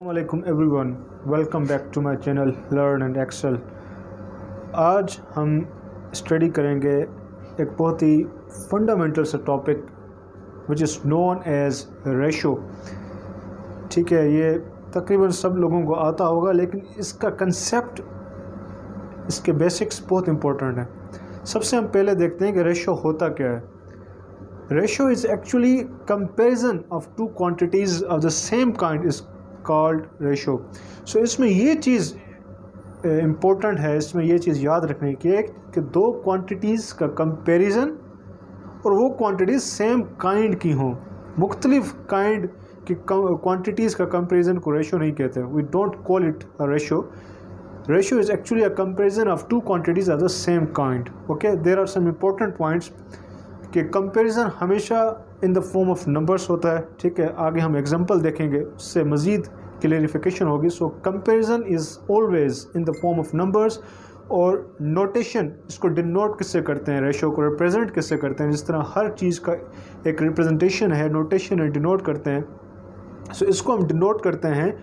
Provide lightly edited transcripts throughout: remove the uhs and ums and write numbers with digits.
Assalamualaikum everyone, welcome back to my channel Learn and Excel। आज हम study करेंगे एक बहुत ही फंडामेंटल सा topic which is known as ratio. ठीक है, ये तकरीबन सब लोगों को आता होगा, लेकिन इसका कंसेप्ट, इसके बेसिक्स बहुत इंपॉर्टेंट है। सबसे हम पहले देखते हैं कि रेशो होता क्या है। Ratio is actually comparison of two quantities of the same kind is called ratio. So इसमें ये चीज़ इम्पोर्टेंट है, इसमें ये चीज़ याद रखने की है कि दो क्वांटिटीज़ का कंपैरिजन और वो क्वांटिटीज़ सेम काइंड की हों। मुख्तलिफ काइंड की क्वांटिटीज़ का कंपैरिजन को रेशो नहीं कहते। We don't call it a ratio. Ratio is actually a comparison of two quantities of the same kind. Okay, there are some important points कि comparison हमेशा in the form of numbers होता है। ठीक है, आगे हम एग्जांपल देखेंगे, उससे मज़ीद क्लियरिफिकेशन होगी। So comparison is always in the form of numbers. और नोटेशन, इसको डिनोट किससे करते हैं, रेशो को रिप्रेजेंट किससे करते हैं। जिस तरह हर चीज़ का एक रिप्रेजेंटेशन है, नोटेशन है, डिनोट करते हैं। सो इसको हम डिनोट करते हैं,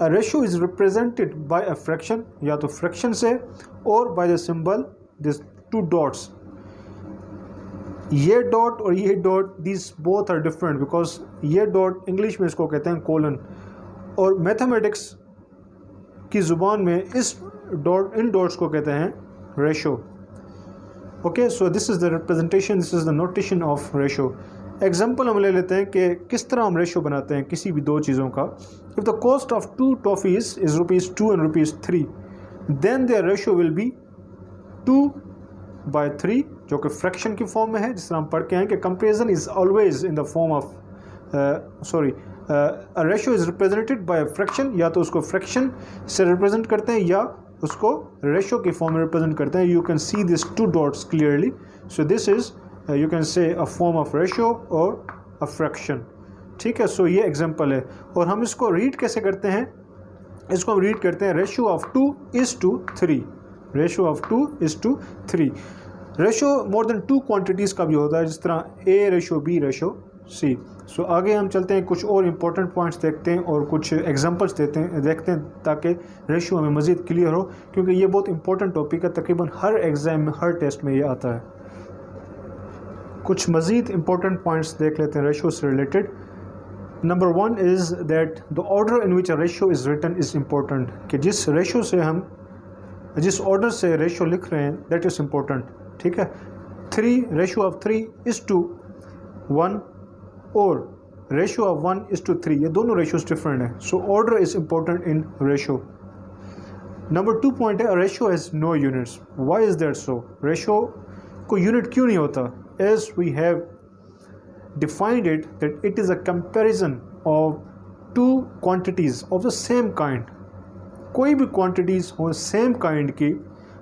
a ratio is represented by a fraction, या तो फ्रैक्शन से, और by the symbol this two dots. ये डॉट और ये dot, this both are different because ये डॉट इंग्लिश में इसको कहते हैं कोलन, और मैथमेटिक्स की ज़ुबान में इस डॉट, इन डॉट्स को कहते हैं ratio. Okay, so this is the representation, this is the notation of ratio. Example हम ले लेते हैं कि किस तरह हम रेशो बनाते हैं किसी भी दो चीज़ों का। If the cost of two toffees is ₹2 and ₹3, then their ratio will be 2/3, जो कि फ्रैक्शन की फॉर्म में है। जिस तरह हम पढ़ के हैं कि comparison is always in the form of a ratio is represented bye fraction, या तो उसको फ्रैक्शन से रिप्रेजेंट करते हैं या उसको रेशो की फॉर्म में रिप्रेजेंट करते हैं। You can see this two dots clearly. So this is you can say a form of ratio और अ फ्रैक्शन। ठीक है, सो ये एग्जांपल है। और हम इसको रीड कैसे करते हैं, इसको हम रीड करते हैं ratio of 2:3। Ratio of 2:3। Ratio more than two quantities का भी होता है, जिस तरह A ratio B ratio C. So आगे हम चलते हैं, कुछ और इम्पोर्टेंट पॉइंट्स देखते हैं और कुछ एग्जांपल्स देखते हैं ताकि रेशो हमें मज़ीद क्लियर हो, क्योंकि ये बहुत इंपॉर्टेंट टॉपिक है। तकरीबन हर एग्ज़ाम में, हर टेस्ट में ये आता है। कुछ मज़ीद इम्पोर्टेंट पॉइंट्स देख लेते हैं रेशो से related. Number 1 is that the order in which a ratio is written is important, कि जिस रेशो से हम, जिस ऑर्डर से रेशो लिख रहे हैं, दैट इज़ इम्पोर्टेंट। ठीक है, 3 रेशो ऑफ 3:1 और रेशो ऑफ 1:3, ये दोनों रेशोज डिफरेंट हैं। So order is important in ratio. Number 2 point है, ratio has no units. Why is that so? Ratio को यूनिट क्यों नहीं होता? As we have defined it that it is a comparison of two quantities of the same kind. कोई भी quantities हो same kind की,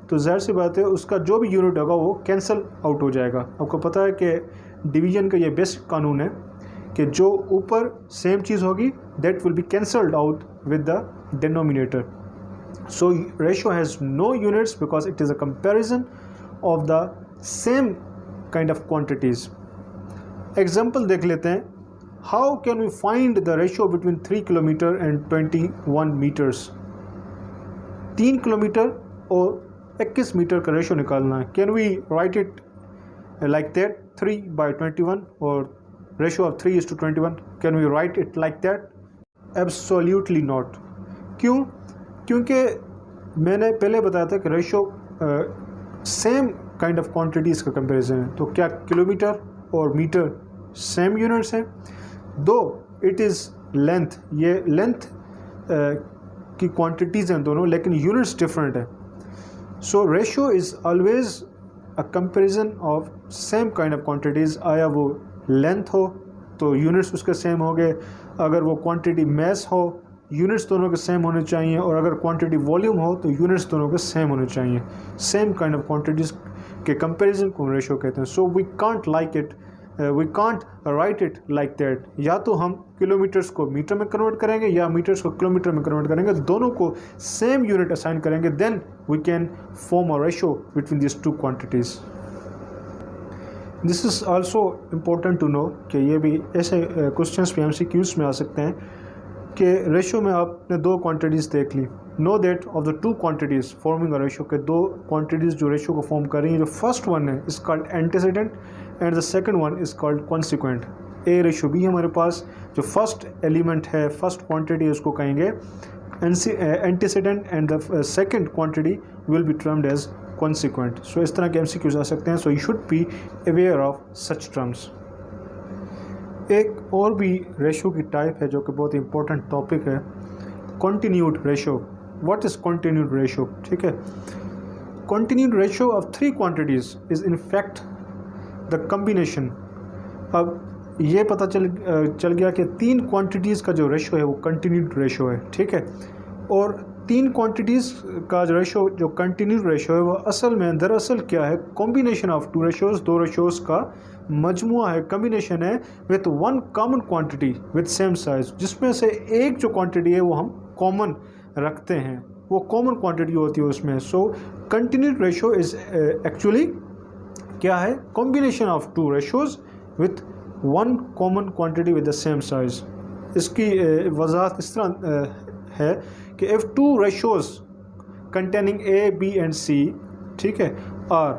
तो ज़ाहिर सी बात है उसका जो भी यूनिट होगा वो कैंसिल आउट हो जाएगा। आपको पता है कि डिवीजन का ये बेसिक कानून है कि जो ऊपर सेम चीज़ होगी that will be cancelled out with the denominator. So ratio has no units because it is a comparison of the same kind of quantities. Example देख लेते हैं। How can we find the ratio between 3 kilometre and 21 metres? 3 kilometre और 21 metre का ratio निकालना है। Can we write it like that, 3/21 और ratio of 3:21? Can we write it like that? Absolutely not. क्यों? क्योंकि मैंने पहले बताया था कि ratio same kind of quantities का कंपैरिजन है। तो क्या किलोमीटर और मीटर सेम यूनिट्स हैं? दो इट इज़ लेंथ, ये लेंथ की क्वांटिटीज़ हैं दोनों, लेकिन यूनिट्स डिफरेंट है। So ratio is always a comparison of same kind of quantities. आया वो लेंथ हो तो यूनिट्स उसके सेम हो गए, अगर वो क्वांटिटी मैस हो यूनिट्स दोनों के सेम होने चाहिए, और अगर क्वांटिटी वॉल्यूम हो तो यूनिट्स दोनों के सेम होने चाहिए। सेम काइंड ऑफ क्वांटिटीज़ के कंपैरिजन को रेशो कहते हैं। So we can't like it, we can't write it like that. या तो हम किलोमीटर्स को मीटर में कन्वर्ट करेंगे या मीटर्स को किलोमीटर में कन्वर्ट करेंगे, दोनों को सेम यूनिट असाइन करेंगे, then we can form a ratio between this two quantities. This is also important to know कि ये भी ऐसे क्वेश्चंस भी MCQs में आ सकते हैं कि रेशो में आपने दो क्वांटिटीज़ देख ली. Know that of the two quantities forming a ratio के दो क्वांटिटीज़ जो रेशो को फॉर्म कर रही हैं, जो फर्स्ट वन है is called antecedent and the second one is called consequent. A ratio B हमारे पास जो फर्स्ट एलिमेंट है, फर्स्ट क्वांटिटी उसको कहेंगे antecedent and the second quantity will be termed as consequent. So इस तरह के MCQs आ सकते हैं. So you should be aware of such terms. एक और भी रेशो की टाइप है जो कि बहुत इंपॉर्टेंट टॉपिक है, continued ratio. What is continued ratio? ठीक है, continued ratio of three quantities is in fact the combination. अब ये पता चल गया कि तीन क्वांटिटीज़ का जो रेशो है वो कंटिन्यूड रेशो है. ठीक है, और तीन क्वांटिटीज़ का जो रेशो जो कंटिन्यूड रेशो है वो असल में दरअसल क्या है, कॉम्बिनेशन ऑफ टू रेशोज़, दो रेशोज़ का मजमुआ है, कम्बिनेशन है with one common quantity with same size, जिसमें से एक जो क्वांटिटी है वो हम कॉमन रखते हैं, वो कॉमन क्वांटिटी होती है उसमें. So continued ratio is actually क्या है, combination of two ratios with one common quantity with the same size. इसकी वजाहत इस तरह है कि if two ratios containing A, B and C, ठीक है, और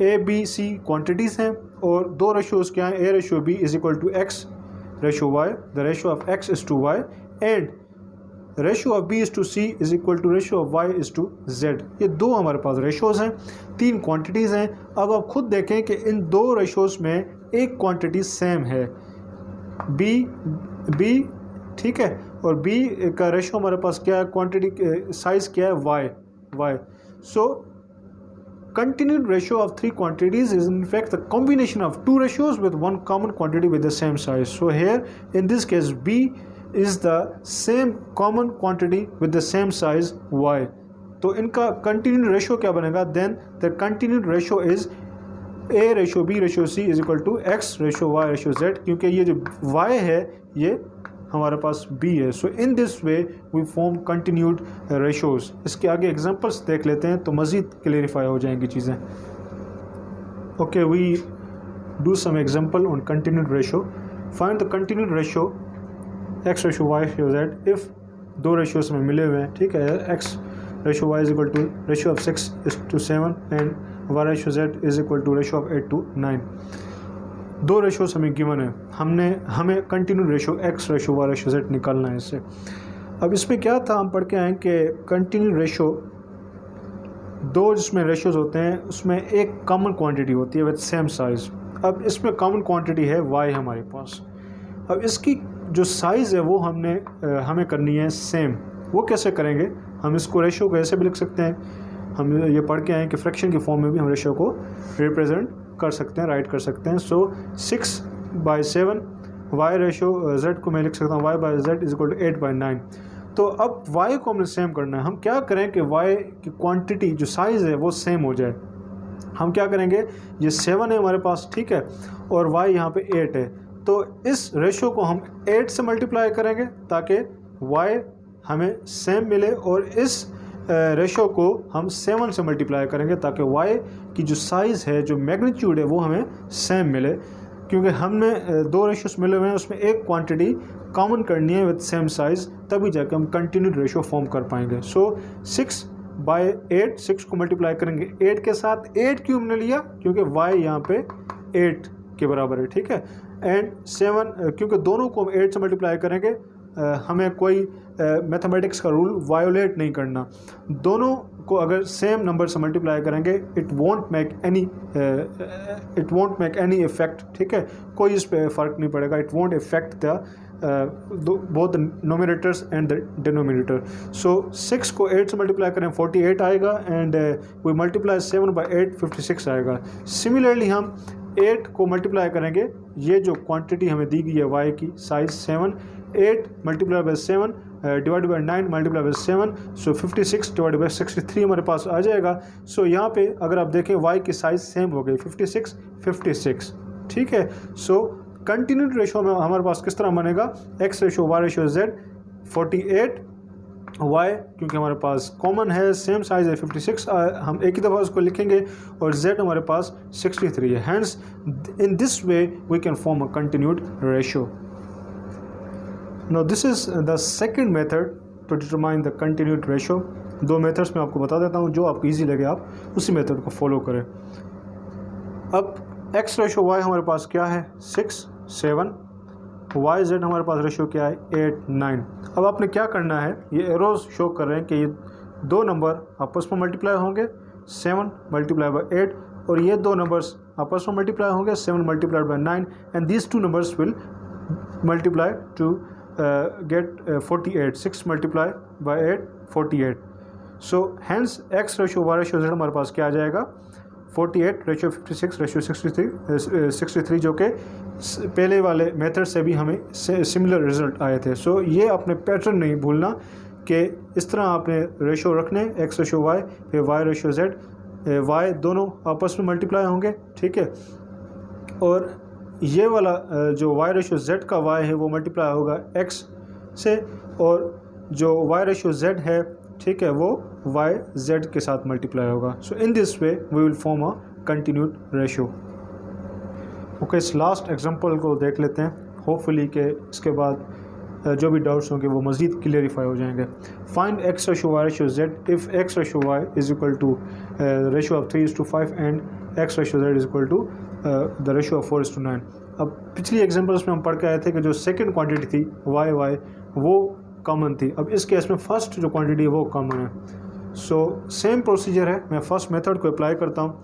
A, B, C क्वांटिटीज़ हैं और दो रेशोज़ क्या हैं, A ratio B is equal to X ratio Y, the ratio of X is to Y and ratio of B is to C is equal to ratio of Y is to Z. ये दो हमारे पास ratios हैं, तीन quantities हैं. अब आप खुद देखें कि इन दो रेशोज़ में एक क्वांटिटी सेम है, B, ठीक है, और B का रेशो हमारे पास क्या है, क्वांटिटी साइज़ क्या है, Y. So continued ratio of three quantities is in fact the combination of two ratios with one common quantity with the same size. So here in this case B is the same common quantity with the same size Y. तो इनका continued ratio क्या बनेगा, then the continued ratio is A ratio B ratio C is equal to X ratio Y ratio Z, क्योंकि ये जो Y है ये हमारे पास B है. So in this way we form continued ratios. इसके आगे एग्जांपल्स देख लेते हैं तो मज़ीद क्लेरिफाई हो जाएंगी चीज़ें. Okay, we do some example on continued ratio. Find the continued ratio X ratio Y ratio Z if दो रेशोज़ में मिले हुए हैं. ठीक है, X ratio Y is equal to ratio of 6 is to 7 and Y ratio Z is equal to ratio of 8 to 9. दो ratios हमें given है, हमें continued ratio X ratio Y ratio Z निकालना है इससे. अब इसमें क्या था, हम पढ़ के आए कि कंटिन्यूड रेशो दो जिसमें रेशोज़ होते हैं उसमें एक कॉमन क्वांटिटी होती है विद सेम साइज़. अब इसमें कॉमन क्वांटिटी है Y हमारे पास. अब इसकी जो साइज़ है वो हमें करनी है सेम. वो कैसे करेंगे, हम इसको रेशो को ऐसे भी लिख सकते हैं, हम ये पढ़ के आए कि फ्रैक्शन के फॉर्म में भी हम रेशो को रिप्रेजेंट कर सकते हैं, राइट कर सकते हैं. सो 6/7 Y रेशो Z को मैं लिख सकता हूँ Y/Z इज इक्वल टू 8/9. तो अब Y को हमने सेम करना है. हम क्या करें कि Y की क्वांटिटी जो साइज़ है वो सेम हो जाए. हम क्या करेंगे, ये 7 है हमारे पास, ठीक है, और Y यहाँ पे 8 है, तो इस रेशो को हम 8 से मल्टीप्लाई करेंगे ताकि Y हमें सेम मिले, और इस रेशो को हम 7 से मल्टीप्लाई करेंगे ताकि Y की जो साइज़ है, जो मैग्नीट्यूड है, वो हमें सेम मिले. क्योंकि हमने दो रेशोस मिले हुए हैं, उसमें एक क्वांटिटी कॉमन करनी है विद सेम साइज़, तभी जाकर हम कंटिन्यूड रेशो फॉर्म कर पाएंगे. सो 6/8, 6 को मल्टीप्लाई करेंगे 8 के साथ. 8 क्यों हमने लिया, क्योंकि Y यहाँ पे 8 के बराबर है, ठीक है, एंड 7 क्योंकि दोनों को हम 8 से मल्टीप्लाई करेंगे. हमें कोई मैथमेटिक्स का रूल वायोलेट नहीं करना. दोनों को अगर सेम नंबर से मल्टीप्लाई करेंगे it won't make any effect. ठीक है, कोई इस पे फ़र्क नहीं पड़ेगा. It won't effect the both the nominators and the denominator. So 6 को 8 से मल्टीप्लाई करें 48 आएगा, एंड वी मल्टीप्लाई 7/8 56 आएगा. सिमिलरली हम 8 को मल्टीप्लाई करेंगे, ये जो क्वांटिटी हमें दी गई है Y की size 7, 8 multiply by 7 divide by 9 multiply by 7, so 56 divide by 63 हमारे पास आ जाएगा. सो यहाँ पे अगर आप देखें Y की साइज़ सेम हो गई 56. ठीक है, सो कंटिन्यूड रेशो में हमारे पास किस तरह बनेगा, X ratio Y ratio Z 48 Y, क्योंकि हमारे पास कॉमन है, सेम साइज़ है 56, हम एक ही दफ़ा उसको लिखेंगे, और Z हमारे पास 63 है. Hence in this way we can form a continued ratio. Now this is the second method to determine the continued ratio. दो मेथड्स मैं आपको बता देता हूँ, जो आपको ईजी लगे आप उसी मेथड को फॉलो करें। अब एक्स रेशो वाई हमारे पास क्या है 6 7, वाई जेड हमारे पास रेशो क्या है 8 9। अब आपने क्या करना है, ये एरोज शो कर रहे हैं कि ये दो नंबर आपस में मल्टीप्लाई होंगे 7 मल्टीप्लाई बाय 8, और ये दो नंबर्स आपस में मल्टीप्लाई होंगे 7 multiplied by 9, and these two numbers will multiply to get 48। 6 multiply by 8 48। So hence X ratio Y ratio Z हमारे पास क्या आ जाएगा 48 रेशो 56 रेशो 63, जो कि पहले वाले मेथड से भी हमें सिमिलर रिजल्ट आए थे। सो ये आपने पैटर्न नहीं भूलना कि इस तरह आपने रेशो रखने, एक्स रेशो वाई फिर वाई रेशो जेड, वाई दोनों आपस में मल्टीप्लाई होंगे, ठीक है, और ये वाला जो वाई रेशो जेड का वाई है वो मल्टीप्लाई होगा एक्स से, और जो वाई रेशो जेड है, ठीक है, वो वाई जेड के साथ मल्टीप्लाई होगा। So in this way we will form a continued ratio. Okay, इस लास्ट एग्जांपल को देख लेते हैं, होपफुली कि इसके बाद जो भी डाउट्स होंगे वो मज़ीद क्लियरिफाई हो जाएंगे। Find X ratio Y ratio Z if X ratio Y is equal to ratio of 3:5 and X ratio Z is equal to the ratio of 4:9। अब पिछली एग्जांपल्स में हम पढ़ के आए थे कि जो सेकंड क्वांटिटी थी वाई वाई वो कॉमन थी। अब इस केस में फर्स्ट जो क्वांटिटी है वो कॉमन है। सो सेम प्रोसीजर है, मैं फर्स्ट मेथड को अप्लाई करता हूँ।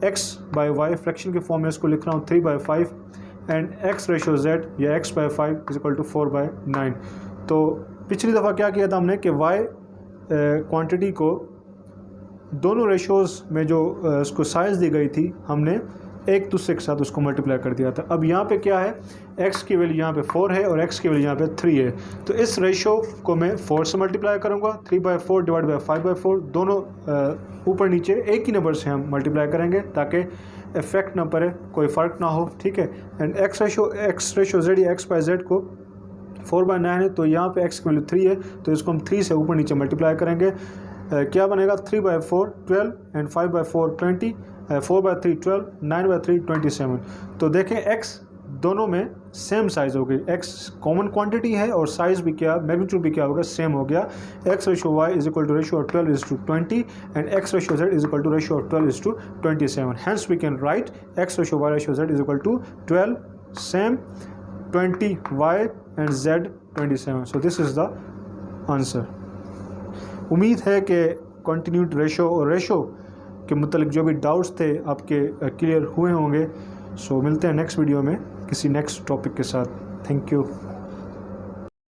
x बाय वाई फ्रैक्शन के फॉर्म में इसको लिख रहा हूँ 3/5 एंड x रेशो z या x by 5 is equal to 4/9। तो पिछली दफ़ा क्या किया था हमने कि y क्वांटिटी को दोनों रेशोज़ में जो उसको साइज़ दी गई थी हमने एक दूसरे के साथ उसको मल्टीप्लाई कर दिया था। अब यहाँ पे क्या है, x की वैल्यू यहाँ पे 4 है और x की वैल्यू यहाँ पे 3 है, तो इस रेशो को मैं 4 से मल्टीप्लाई करूँगा। 3/4 डिवाइड बाई 5/4, दोनों ऊपर नीचे एक ही नंबर से हम मल्टीप्लाई करेंगे ताकि इफेक्ट ना पड़े, कोई फ़र्क ना हो, ठीक है। एंड x रेशो z या x बाई जेड को 4/9 है, तो यहाँ पे x की वैल्यू 3 है, तो इसको हम 3 से ऊपर नीचे मल्टीप्लाई करेंगे। क्या बनेगा 3/4 12 एंड 5/4 20, 4/3 12, 9/3 27। तो देखें x दोनों में सेम साइज़ हो गई, x कॉमन क्वांटिटी है और साइज़ भी क्या, मैग्नीट्यूड भी क्या हो गया, सेम हो गया। x ratio y is equal to ratio of 12:20 and x ratio z is equal to ratio of 12:27। Hence we can write x ratio y ratio z is equal to 12 same 20 y and z 27। So this is the answer. उम्मीद है कि continued ratio और ratio के मतलब जो भी doubts थे आपके क्लियर हुए होंगे। सो मिलते हैं नेक्स्ट वीडियो में किसी नेक्स्ट टॉपिक के साथ। Thank you.